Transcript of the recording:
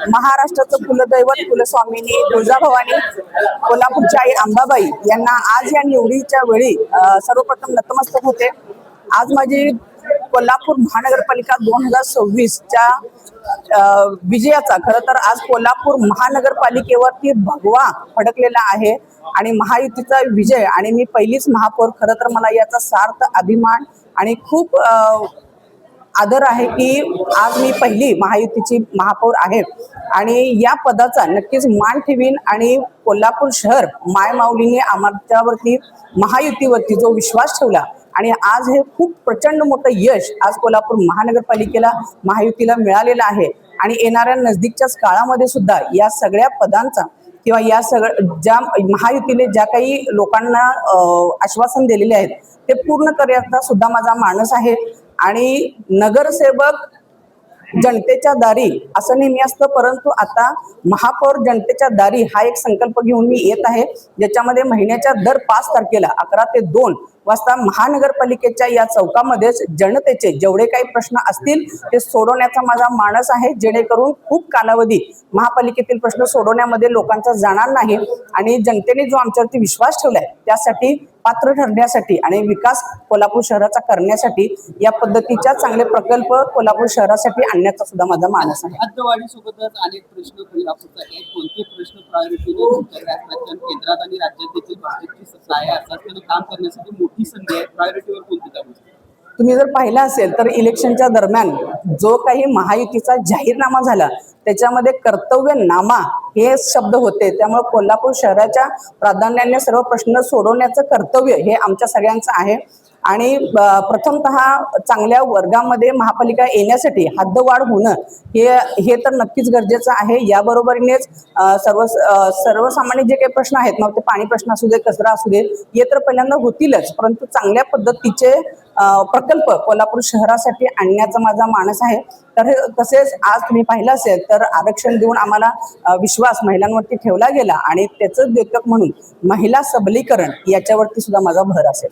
महाराष्ट्राचं कुलदैवत कुलस्वामिनी तुळजाभवानी कोल्हापूरच्या आई अंबाबाई यांना आज या निवडीच्या वेळी सर्वप्रथम नतमस्तक होते। आज माझी कोल्हापूर महानगरपालिका 2026च्या विजयाचा खरं तर आज कोल्हापूर महानगरपालिकेवरती भगवा फडकलेला आहे आणि महायुतीचा विजय आणि मी पहिलीच महापौर। खरं तर मला याचा सार्थ अभिमान आणि खूप आदर आहे की आज मी पहिली महायुतीची महापौर आहे आणि या पदाचा नक्कीच मान ठेवीन आणि कोल्हापूर शहर मायमाऊलीने आमच्यावरती महायुतीवरती जो विश्वास ठेवला आणि आज हे खूप प्रचंड मोठं यश आज कोल्हापूर महानगरपालिकेला महायुतीला मिळालेलं आहे आणि येणाऱ्या नजदीकच्याच काळामध्ये सुद्धा या सगळ्या पदांचा किंवा या ज्या महायुतीने ज्या काही लोकांना आश्वासन दिलेले आहेत ते पूर्ण करण्याचा सुद्धा माझा मानस आहे। आणि नगरसेवक जनतेच्या दारी असं नेहमी असतं, परंतु आता महापौर जनतेच्या दारी हा एक संकल्प घेऊन मी येत आहे, ज्याच्यामध्ये महिन्याच्या दर 5 तारखेला 11 ते 2 वाजता महानगरपालिकेच्या या चौकामध्येच जनतेचे जेवढे काही प्रश्न असतील ते सोडवण्याचा माझा मानस आहे, जेणेकरून खूप कालावधी महापालिकेतील प्रश्न सोडवण्यामध्ये लोकांचा जाणार नाही आणि जनतेने जो आमच्यावरती विश्वास ठेवलाय त्यासाठी पात्र ठरण्यासाठी आणि विकास कोल्हापूर शहराचा करण्यासाठी या पद्धतीच्या चांगले प्रकल्प कोल्हापूर शहरासाठी आणण्याचा सुद्धा माझा मानस आहे। हद्दवाढी सोबतच अनेक प्रश्न कोल्हापूरचा एक कोणते प्रश्न प्रायोरिटीने केंद्रात आणि राज्यात देखील भाजपची सत्ता आहे, अर्थात काम करण्यासाठी मोठी संधी आहे। प्रायोरिटीवर कोणती काम आहे? तुम्ही जर पाहिलं असेल तर इलेक्शनच्या दरम्यान जो काही महायुतीचा जाहीरनामा झाला त्याच्यामध्ये कर्तव्यनामा हे शब्द होते, त्यामुळे कोल्हापूर शहराच्या प्राधान्याने सर्व प्रश्न सोडवण्याचं कर्तव्य हे आमच्या सगळ्यांचं आहे आणि प्रथमतः चांगल्या वर्गामध्ये महापालिका येण्यासाठी हद्दवाढ होणं हे तर नक्कीच गरजेचं आहे। याबरोबरीनेच सर्वसामान्य जे काही प्रश्न आहेत, मग ते पाणी प्रश्न असू दे, कचरा असू दे, हे तर पहिल्यांदा होतीलच, परंतु चांगल्या पद्धतीचे प्रकल्प कोल्हापूर शहरासाठी आणण्याचा माझा मानस आहे। तर तसेच आज तुम्ही पाहिलं असेल तर आरक्षण देऊन आम्हाला विश्वास महिलांवरती ठेवला गेला आणि त्याचं द्योतक म्हणून महिला सबलीकरण याच्यावरती सुद्धा माझा भर असेल।